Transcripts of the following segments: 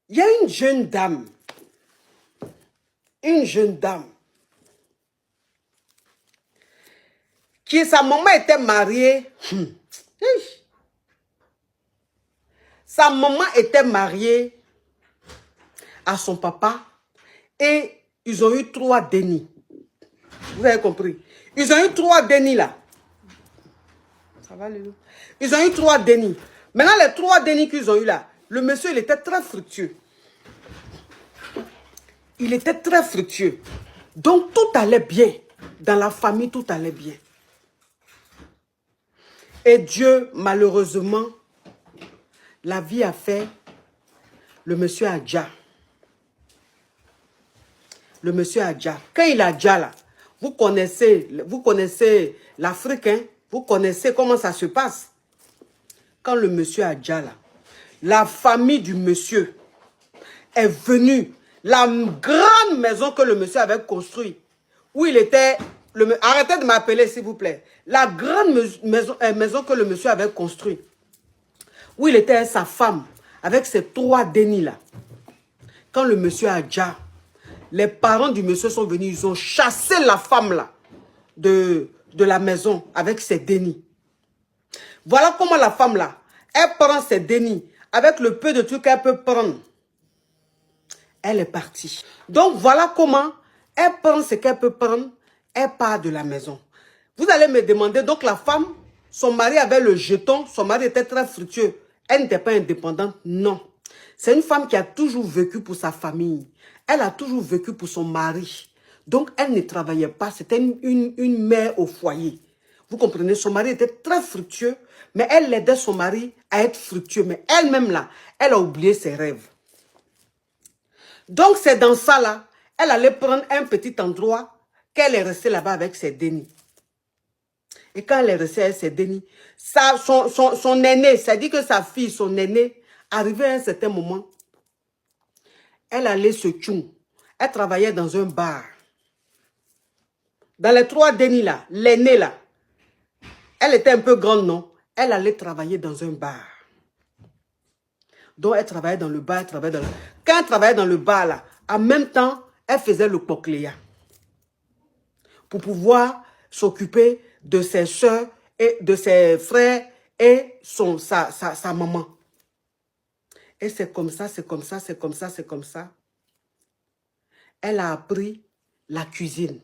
Il y a une jeune dame. Une jeune dame. Sa maman était mariée. Sa maman était mariée à son papa et ils ont eu 3 dénis. Vous avez compris? Ils ont eu 3 dénis là. Ça va, Lélo? Ils ont eu 3 dénis. Maintenant, les 3 dénis qu'ils ont eu là, le monsieur, il était très fructueux. Il était très fructueux. Donc, tout allait bien. Dans la famille, tout allait bien. Et Dieu, malheureusement, la vie a fait le monsieur Adja. Le monsieur Adja. Quand il a Adja là, vous connaissez l'Afrique, hein? Vous connaissez comment ça se passe. Quand le monsieur Adja là, la famille du monsieur est venue, la grande maison que le monsieur avait construite, où il était, arrêtez de m'appeler s'il vous plaît, la grande maison que le monsieur avait construite, où il était avec sa femme, avec ses 3 dénis là. Quand le monsieur Adja, les parents du monsieur sont venus, ils ont chassé la femme là de la maison avec ses dénis. Voilà comment la femme là, elle prend ses dénis avec le peu de trucs qu'elle peut prendre. Elle est partie. Donc voilà comment elle prend ce qu'elle peut prendre, elle part de la maison. Vous allez me demander, donc la femme, son mari avait le jeton, son mari était très fructueux. Elle n'était pas indépendante, non. C'est une femme qui a toujours vécu pour sa famille. Elle a toujours vécu pour son mari. Donc elle ne travaillait pas, c'était une mère au foyer. Vous comprenez, son mari était très fructueux, mais elle aidait son mari à être fructueux. Mais elle-même là, elle a oublié ses rêves. Donc c'est dans ça là, elle allait prendre un petit endroit qu'elle est restée là-bas avec ses dénis. Et quand elle est restée avec ses dénis, son aîné, c'est-à-dire que sa fille, son aîné, arrivait à un certain moment, elle allait se tchoum. Elle travaillait dans un bar. Dans les 3 dénis là, l'aîné là, elle était un peu grande, non? Elle allait travailler dans un bar. Donc elle travaillait dans le bar, elle travaillait dans le... Quand elle travaillait dans le bar là, en même temps, elle faisait le cochléa. Pour pouvoir s'occuper de ses soeurs et de ses frères et sa maman. Et c'est comme ça, c'est comme ça, c'est comme ça, c'est comme ça. Elle a appris la cuisine.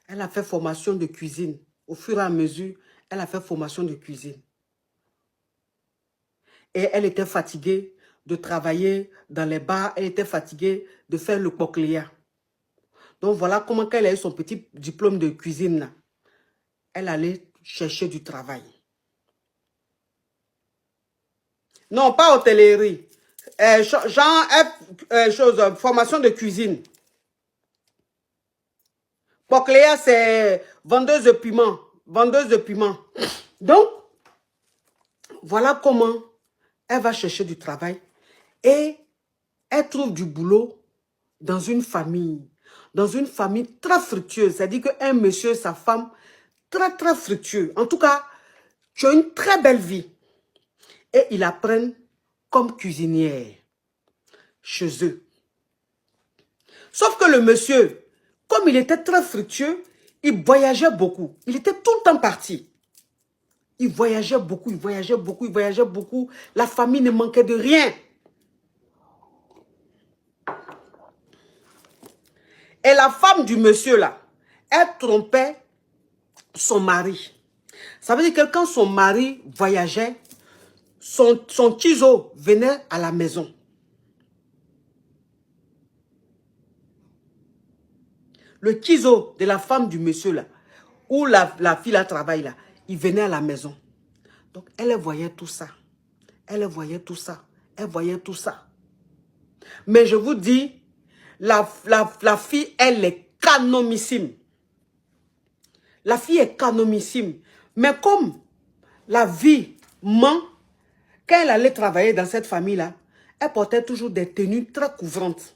Elle a fait formation de cuisine. Au fur et à mesure, elle a fait formation de cuisine. Et elle était fatiguée de travailler dans les bars. Elle était fatiguée de faire le cochléa. Donc voilà comment quand elle a eu son petit diplôme de cuisine, là, elle allait chercher du travail. Non, pas hôtellerie. Formation de cuisine. Cochléa, c'est vendeuse de piment. Vendeuse de piment. Donc, voilà comment elle va chercher du travail. Et elle trouve du boulot dans une famille. Dans une famille très fructueuse. C'est-à-dire qu'un monsieur, sa femme, très, très fructueux. En tout cas, tu as une très belle vie. Et ils la prennent comme cuisinière chez eux. Sauf que le monsieur, comme il était très fructueux, il voyageait beaucoup. Il était tout le temps parti. Il voyageait beaucoup, il voyageait beaucoup, il voyageait beaucoup. La famille ne manquait de rien. Et la femme du monsieur là, elle trompait son mari. Ça veut dire que quand son mari voyageait, son tizo venait à la maison. Le tizo de la femme du monsieur là, où la fille là travaille là, il venait à la maison. Donc elle voyait tout ça. Elle voyait tout ça. Elle voyait tout ça. Mais je vous dis, la fille, elle est canomissime. La fille est canomissime. Mais comme la vie ment, quand elle allait travailler dans cette famille-là, elle portait toujours des tenues très couvrantes.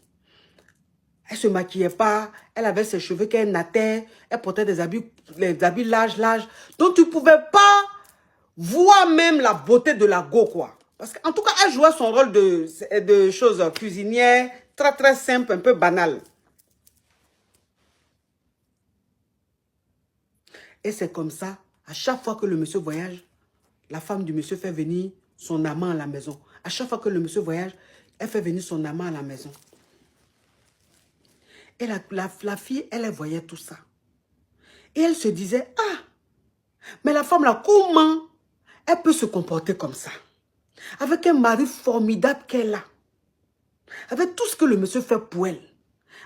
Elle ne se maquillait pas, elle avait ses cheveux qu'elle nattait, elle portait des habits larges. Donc tu ne pouvais pas voit même la beauté de la go, quoi. Parce qu'en tout cas, elle jouait son rôle de choses cuisinière, très très simple, un peu banal. Et c'est comme ça, à chaque fois que le monsieur voyage, la femme du monsieur fait venir son amant à la maison. À chaque fois que le monsieur voyage, elle fait venir son amant à la maison. Et la fille, elle voyait tout ça. Et elle se disait, ah, mais la femme là, comment elle peut se comporter comme ça? Avec un mari formidable qu'elle a. Avec tout ce que le monsieur fait pour elle.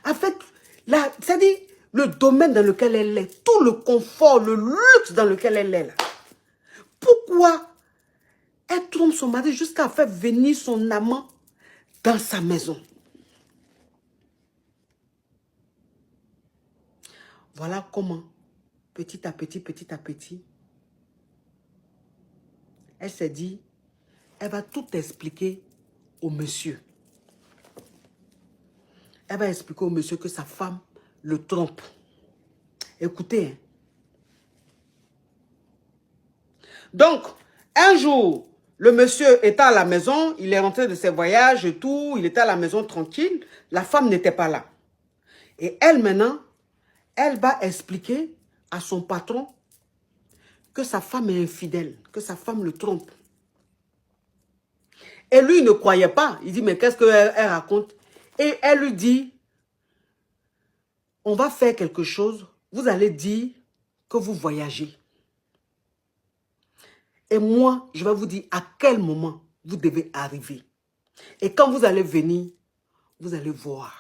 Avec, c'est-à-dire, le domaine dans lequel elle est. Tout le confort, le luxe dans lequel elle est là. Pourquoi elle trompe son mari jusqu'à faire venir son amant dans sa maison? Voilà comment, petit à petit, elle s'est dit, elle va tout expliquer au monsieur. Elle va expliquer au monsieur que sa femme le trompe. Écoutez. Hein. Donc, un jour, le monsieur était à la maison, il est rentré de ses voyages et tout, il était à la maison tranquille, la femme n'était pas là. Et elle maintenant, elle va expliquer à son patron que sa femme est infidèle, que sa femme le trompe. Et lui, il ne croyait pas. Il dit, mais qu'est-ce qu'elle raconte? Et elle lui dit, on va faire quelque chose, vous allez dire que vous voyagez. Et moi, je vais vous dire à quel moment vous devez arriver. Et quand vous allez venir, vous allez voir.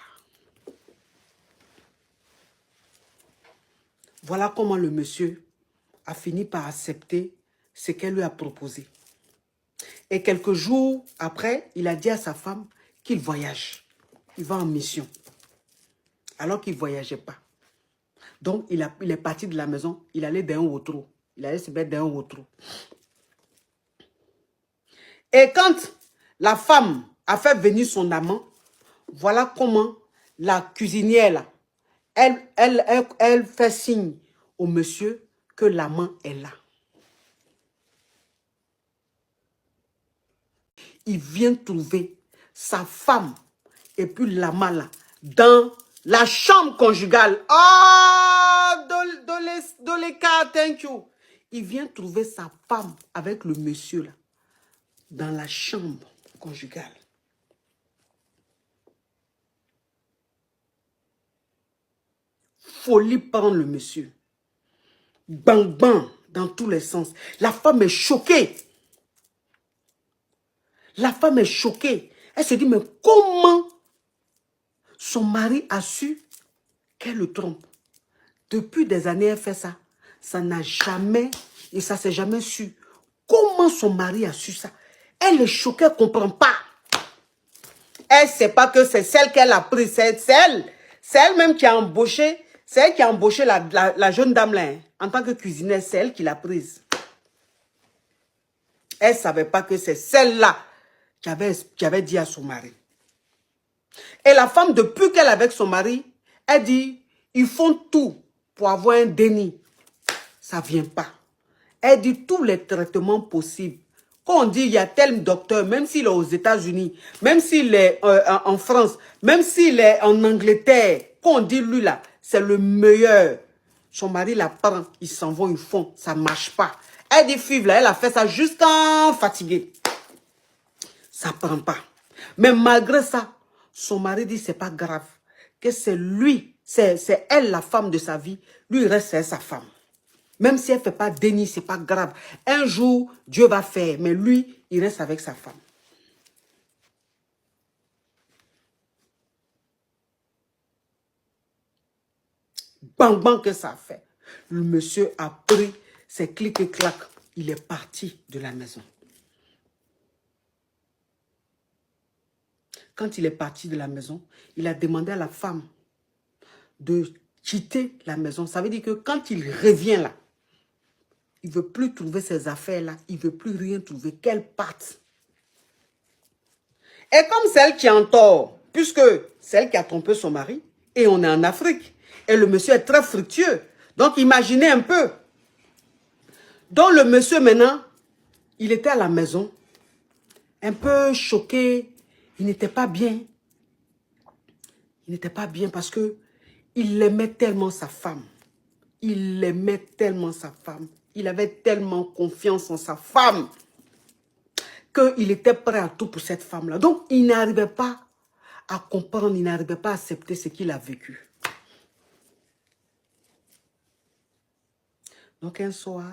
Voilà comment le monsieur a fini par accepter ce qu'elle lui a proposé. Et quelques jours après, il a dit à sa femme qu'il voyage. Il va en mission. Alors qu'il ne voyageait pas. Donc, il est parti de la maison. Il allait d'un autre. Il allait se mettre d'un autre. Et quand la femme a fait venir son amant, voilà comment la cuisinière, là, elle fait signe au monsieur que l'amant est là. Il vient trouver sa femme et puis l'amant là dans la chambre conjugale. Oh, Doleka, thank you. Il vient trouver sa femme avec le monsieur là dans la chambre conjugale. Folie prend le monsieur. Bang bang dans tous les sens. La femme est choquée. La femme est choquée. Elle se dit, mais comment son mari a su qu'elle le trompe? Depuis des années, elle fait ça. Ça n'a jamais, et ça s'est jamais su. Comment son mari a su ça? Elle est choquée, elle ne comprend pas. Elle ne sait pas que c'est celle qu'elle a prise. C'est elle-même qui a embauché. C'est elle qui a embauché la jeune dame là. Hein. En tant que cuisinière, c'est elle qui l'a prise. Elle ne savait pas que c'est celle-là qui avait dit à son mari. Et la femme, depuis qu'elle est avec son mari, elle dit, ils font tout pour avoir un déni. Ça ne vient pas. Elle dit tous les traitements possibles. Quand on dit il y a tel docteur, même s'il est aux États-Unis, même s'il est en France, même s'il est en Angleterre, quand on dit lui là, c'est le meilleur. Son mari la prend, ils s'en vont, ils font, ça ne marche pas. Elle dit five là, elle a fait ça jusqu'à fatigué. Ça ne prend pas. Mais malgré ça, son mari dit c'est pas grave. Que c'est lui, c'est elle la femme de sa vie. Lui, il reste c'est sa femme. Même si elle ne fait pas déni, ce n'est pas grave. Un jour, Dieu va faire, mais lui, il reste avec sa femme. Bang, bang que ça a fait. Le monsieur a pris ses clics et claques. Il est parti de la maison. Quand il est parti de la maison, il a demandé à la femme de quitter la maison. Ça veut dire que quand il revient là, il ne veut plus trouver ses affaires-là. Il ne veut plus rien trouver. Qu'elle parte. Et comme celle qui est en tort, puisque celle qui a trompé son mari, et on est en Afrique, et le monsieur est très fructueux. Donc imaginez un peu. Donc le monsieur maintenant, il était à la maison, un peu choqué. Il n'était pas bien. Il n'était pas bien parce que il aimait tellement sa femme. Il aimait tellement sa femme. Il avait tellement confiance en sa femme qu'il était prêt à tout pour cette femme-là. Donc, il n'arrivait pas à comprendre, il n'arrivait pas à accepter ce qu'il a vécu. Donc, un soir,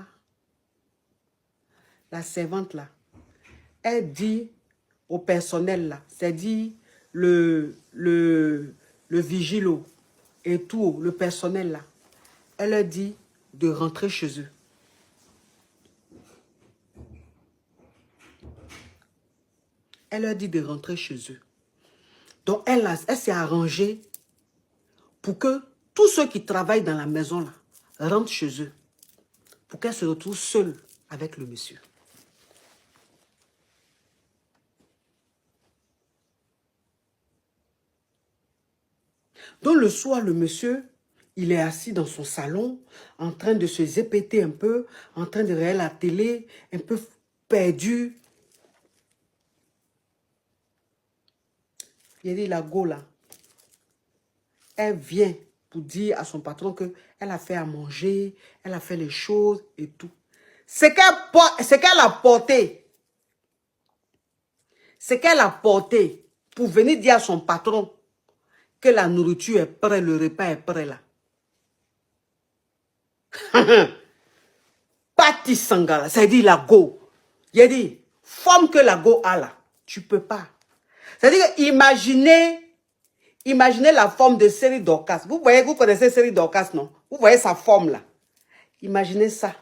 la servante là, elle dit au personnel là, c'est-à-dire le vigile et tout, le personnel là, elle leur dit de rentrer chez eux. Elle leur dit de rentrer chez eux. Donc, elle s'est arrangée pour que tous ceux qui travaillent dans la maison là rentrent chez eux. Pour qu'elle se retrouve seule avec le monsieur. Donc, le soir, le monsieur, il est assis dans son salon, en train de se zépéter un peu, en train de regarder la télé, un peu perdu. Il dit, la go là, elle vient pour dire à son patron qu'elle a fait à manger, elle a fait les choses et tout. Ce qu'elle a porté, pour venir dire à son patron que la nourriture est prête, le repas est prêt là. Pati Sangala, ça dit la go. Il a dit, forme que la go a là, tu peux pas. C'est-à-dire, imaginez la forme de Série Dorcas. Vous voyez, vous connaissez Série Dorcas, non? Vous voyez sa forme là. Imaginez ça.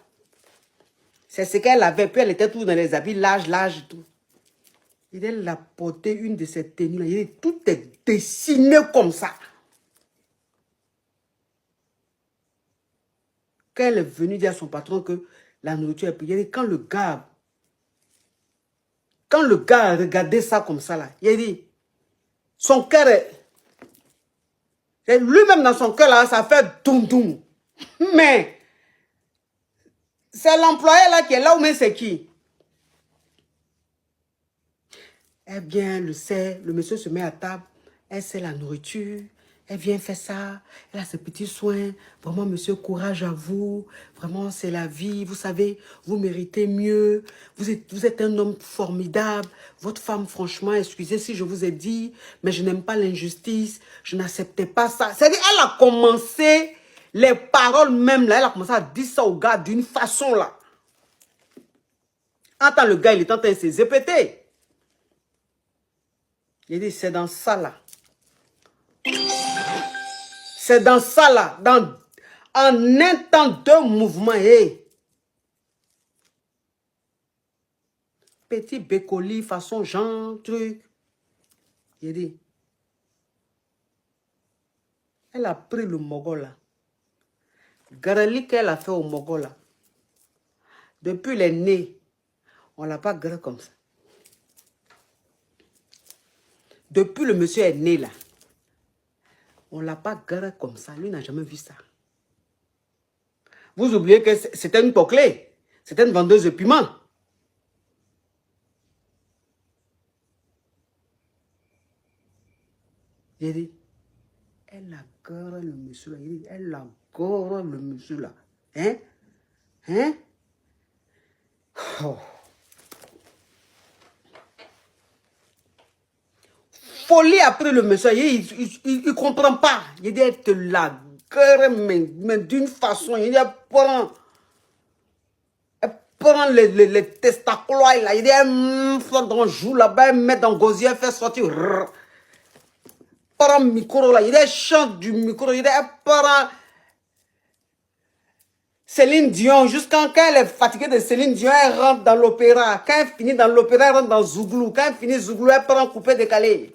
C'est ce qu'elle avait, puis elle était tout dans les habits larges et tout. Elle a porté une de ses tenues là. Il dit, tout est dessiné comme ça. Quand elle est venue dire à son patron que la nourriture est payée, quand le gars a regardé ça comme ça, là, il a dit, son cœur est... Lui-même dans son cœur, là, ça fait doum-doum. Mais, c'est l'employé là qui est là, ou même c'est qui? Eh bien, le monsieur se met à table, elle sait la nourriture, elle vient faire ça, elle a ses petits soins. Vraiment, monsieur, courage à vous. Vraiment, c'est la vie. Vous savez, vous méritez mieux. Vous êtes un homme formidable. Votre femme, franchement, excusez si je vous ai dit, mais je n'aime pas l'injustice. Je n'acceptais pas ça. C'est-à-dire, elle a commencé, les paroles même, là, elle a commencé à dire ça au gars d'une façon, là. Attends, le gars, il est en train de se répéter. Il dit, c'est dans ça, là. C'est dans ça, là. En un temps, deux mouvements. Hey. Petit bécoli, façon genre, truc. Il dit, elle a pris le mogol, là. Garali qu'elle a fait au mogol, là. Depuis les nez, on ne l'a pas gras comme ça. Depuis le monsieur est né, là. On ne l'a pas garé comme ça. Lui n'a jamais vu ça. Vous oubliez que c'était une poclée. C'était une vendeuse de piment. J'ai dit, elle a garé le monsieur là. Il dit, elle a garé le monsieur là. Hein? Hein? Oh. Folie après le monsieur. Il ne comprend pas. Il dit, elle te l'a garé, mais d'une façon. Il dit, elle prend les testacules là. Il dit, elle fait dans le joue là-bas, elle met dans le gosier, elle fait sortir. Prend le micro là. Il dit, elle chante du micro. Il dit, elle prend Céline Dion. Jusqu'à quand elle est fatiguée de Céline Dion, elle rentre dans l'opéra. Quand elle finit dans l'opéra, elle rentre dans Zouglou. Quand elle finit Zouglou, elle prend un coupé décalé.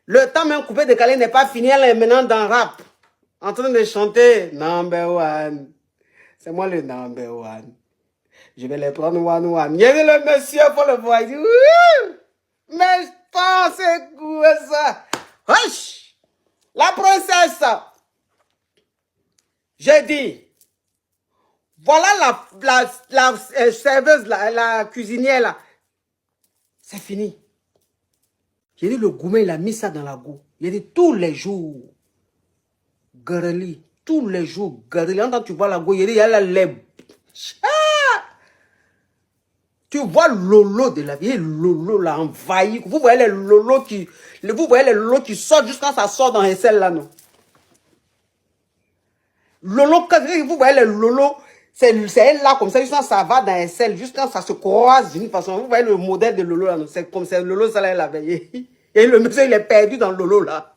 Le temps même coupé décalé n'est pas fini, elle est maintenant dans rap. En train de chanter number one. C'est moi le number one. Je vais les prendre one one. Il y avait le monsieur pour le voir. Il dit, oui, mais c'est quoi ça? Hush! La princesse, j'ai dit, Voilà la serveuse, la cuisinière là. C'est fini. J'ai dit, le gourmet, il a mis ça dans la goût. Il a dit, tous les jours, Gareli, tous les jours, Gareli. Quand tu vois la goût, il y a la lèvre. Tu vois Lolo de la vie, Lolo là envahi. Vous voyez les Lolo qui sortent jusqu'à ça sort dans les selles là, non? Lolo, vous voyez les Lolo, c'est là comme ça, jusqu'à ça va dans les selles, jusqu'à ça se croise d'une façon. Vous voyez le modèle de Lolo là, non? C'est comme ça, Lolo, ça là, il a veillé. Et le monsieur, il est perdu dans Lolo là.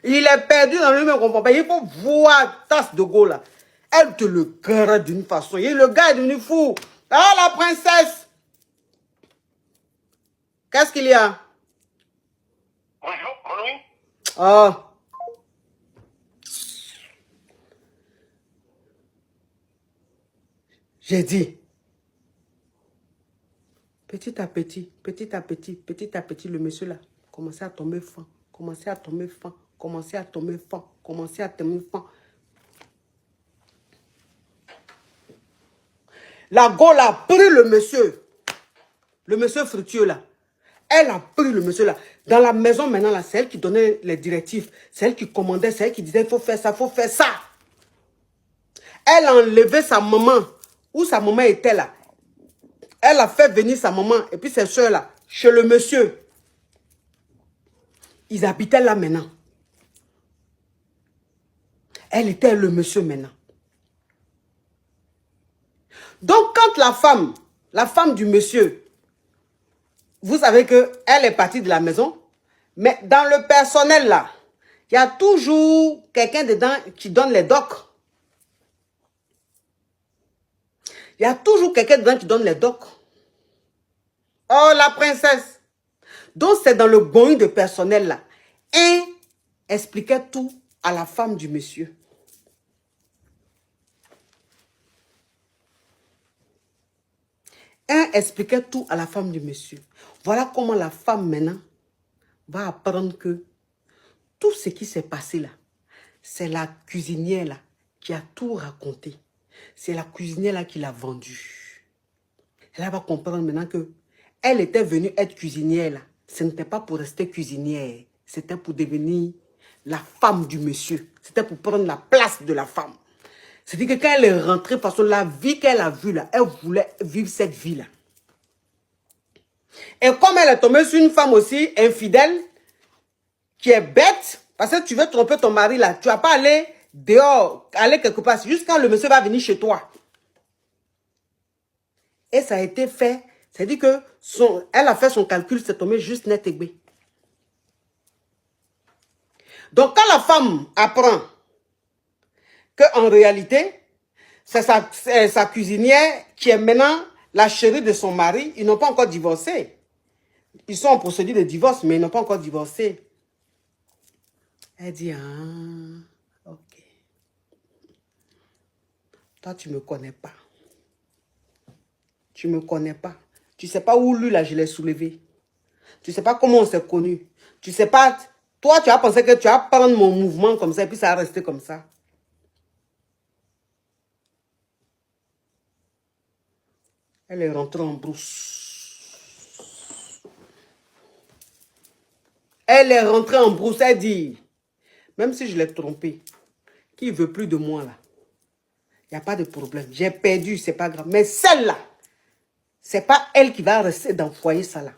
Il est perdu dans lui-même, comprend pas. Il faut voir Tasse de Gaulle là. Elle te le garde d'une façon. Et le gars est devenu fou. Ah, la princesse! Qu'est-ce qu'il y a? Bonjour, oui. Ah. J'ai dit. Petit à petit, le monsieur là commençait à tomber fin, commençait à tomber fin, commençait à tomber fin, commençait à tomber fin. La Gaule a pris le monsieur fructueux là. Elle a pris le monsieur là. Dans la maison maintenant là, c'est elle qui donnait les directives. C'est elle qui commandait, c'est elle qui disait il faut faire ça, il faut faire ça. Elle a enlevé sa maman, où sa maman était là. Elle a fait venir sa maman et puis ses soeurs là, chez le monsieur. Ils habitaient là maintenant. Elle était le monsieur maintenant. Donc quand la femme du monsieur, vous savez qu'elle est partie de la maison, mais dans le personnel là, il y a toujours quelqu'un dedans qui donne les docs. Il y a toujours quelqu'un dedans qui donne les docs. Oh, la princesse. Donc, c'est dans le going de personnel là. Et expliquait tout à la femme du monsieur. Un expliquait tout à la femme du monsieur. Voilà comment la femme maintenant va apprendre que tout ce qui s'est passé là, c'est la cuisinière là qui a tout raconté. C'est la cuisinière là qui l'a vendu. Elle va comprendre maintenant que elle était venue être cuisinière là. Ce n'était pas pour rester cuisinière. C'était pour devenir la femme du monsieur. C'était pour prendre la place de la femme. C'est-à-dire que quand elle est rentrée, parce que la vie qu'elle a vue là, elle voulait vivre cette vie-là. Et comme elle est tombée sur une femme aussi infidèle, qui est bête, parce que tu veux tromper ton mari là, tu vas pas aller dehors, aller quelque part, juste quand le monsieur va venir chez toi. Et ça a été fait, c'est-à-dire que elle a fait son calcul, c'est tombé juste net et bé. Donc quand la femme apprend qu'en réalité, c'est sa cuisinière qui est maintenant la chérie de son mari. Ils n'ont pas encore divorcé. Ils sont en procédure de divorce, mais ils n'ont pas encore divorcé. Elle dit, ah, ok. Toi, tu ne me connais pas. Tu ne me connais pas. Tu ne sais pas où lui, là, je l'ai soulevé. Tu ne sais pas comment on s'est connus. Tu ne sais pas... Toi, tu as pensé que tu vas prendre mon mouvement comme ça et puis ça va rester comme ça. Elle est rentrée en brousse. Elle est rentrée en brousse. Elle dit, même si je l'ai trompé, qui ne veut plus de moi là, il n'y a pas de problème. J'ai perdu, c'est pas grave. Mais celle-là, c'est pas elle qui va rester dans le foyer ça là.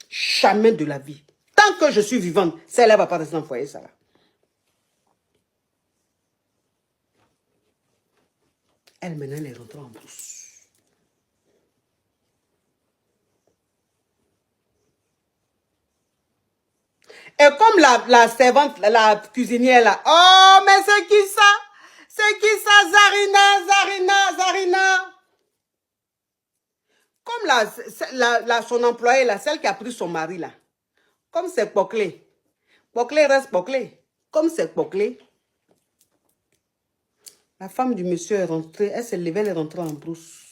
Jamais de la vie. Tant que je suis vivante, celle-là ne va pas rester dans le foyer ça là. Elle maintenant, elle est rentrée en brousse. Et comme la servante, la cuisinière là, oh, mais c'est qui ça? C'est qui ça? Zarina. Comme son employé là, celle qui a pris son mari là, comme c'est Poclé, Poclé reste Poclé. Comme c'est Poclé, la femme du monsieur est rentrée, elle s'est levée, elle est rentrée en brousse.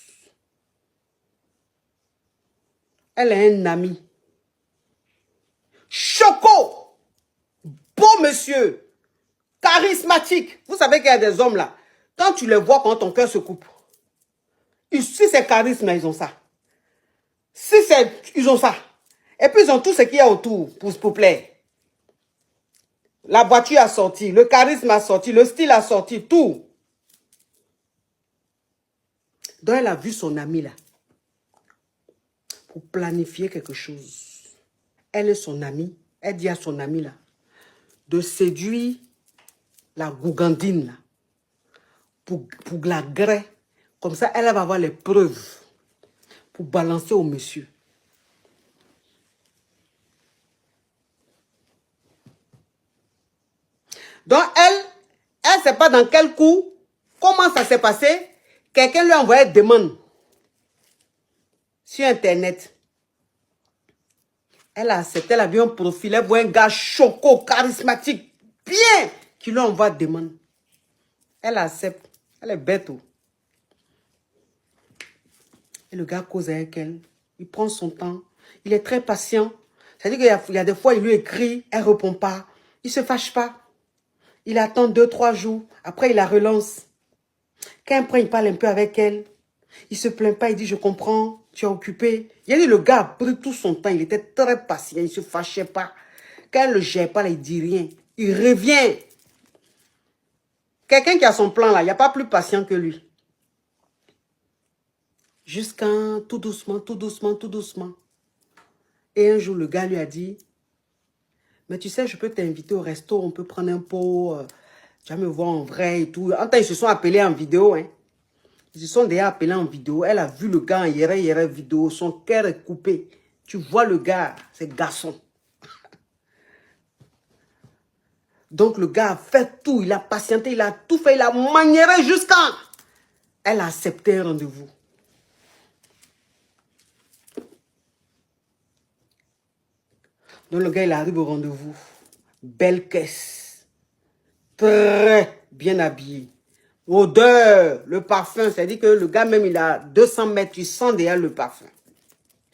Elle est un ami. Choco, beau monsieur, charismatique. Vous savez qu'il y a des hommes là, quand tu les vois, quand ton cœur se coupe. Si c'est charisme, ils ont ça. Si c'est... Ils ont ça. Et puis, ils ont tout ce qu'il y a autour pour plaire. La voiture a sorti, le charisme a sorti, le style a sorti, tout. Donc, elle a vu son ami là. Pour planifier quelque chose. Elle est son amie. Elle dit à son ami là. De séduire la gougandine là. Pour la grêle. Comme ça, elle va avoir les preuves. Pour balancer au monsieur. Donc, elle ne sait pas dans quel coup, comment ça s'est passé. Quelqu'un lui a envoyé une demande sur Internet. Elle a accepté, elle a vu un profil, elle voit un gars choco, charismatique, bien, qui lui envoie une demande. Elle accepte, elle est bête. Et le gars cause avec elle, il prend son temps, il est très patient. C'est-à-dire qu'il y a des fois, il lui écrit, elle ne répond pas, il ne se fâche pas. Il attend 2-3 jours, après il la relance. Quand il parle un peu avec elle, il ne se plaint pas, il dit, je comprends, tu es occupé. Il a dit, le gars a pris tout son temps, il était très patient, il ne se fâchait pas. Quand elle ne le gère pas, là, il ne dit rien. Il revient. Quelqu'un qui a son plan là, il n'y a pas plus patient que lui. Jusqu'à tout doucement, tout doucement, tout doucement. Et un jour, le gars lui a dit, mais tu sais, je peux t'inviter au resto, on peut prendre un pot, tu vas me voir en vrai et tout. En temps, ils se sont appelés en vidéo, hein. Ils se sont déjà appelés en vidéo. Elle a vu le gars en hier vidéo. Son cœur est coupé. Tu vois le gars, c'est garçon. Donc le gars a fait tout. Il a patienté, il a tout fait. Il a maniéré jusqu'à... Elle a accepté un rendez-vous. Donc le gars, il arrive au rendez-vous. Belle caisse. Très bien habillé. Odeur, le parfum. C'est-à-dire que le gars même, il a 200 mètres. Il sent déjà le parfum.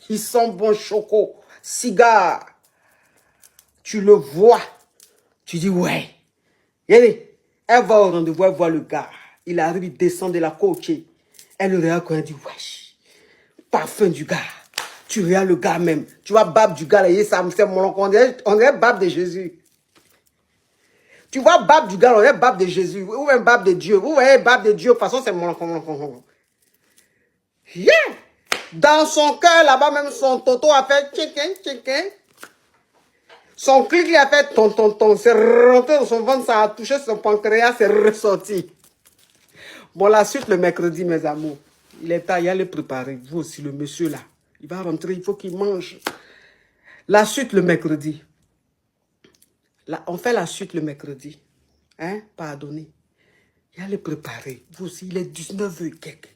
Il sent bon choco, cigare. Tu le vois. Tu dis, ouais. Elle va au rendez-vous, elle voit le gars. Il arrive, il descend de la côte. Elle le regarde quand elle dit, wesh. Parfum du gars. Tu regardes le gars même. Tu vois Bab du gars, là, ça me fait mon on dirait Bab de Jésus. Tu vois Bab du gars, on dirait Bab de Jésus. Ou même Bab de Dieu. Vous voyez Bab de Dieu, de toute façon, c'est mon yeah. Dans son cœur, là-bas, même son toto a fait chicken. Son clic, il a fait ton. C'est rentré dans son ventre, ça a touché son pancréas, c'est ressorti. Bon, la suite, le mercredi, mes amours. Il est temps, il y a le préparer. Vous aussi, le monsieur là. Il va rentrer, il faut qu'il mange. La suite, le mercredi. Là, on fait la suite le mercredi. Hein? Pardonnez. Il y a le préparer. Vous aussi, il est 19h quelque.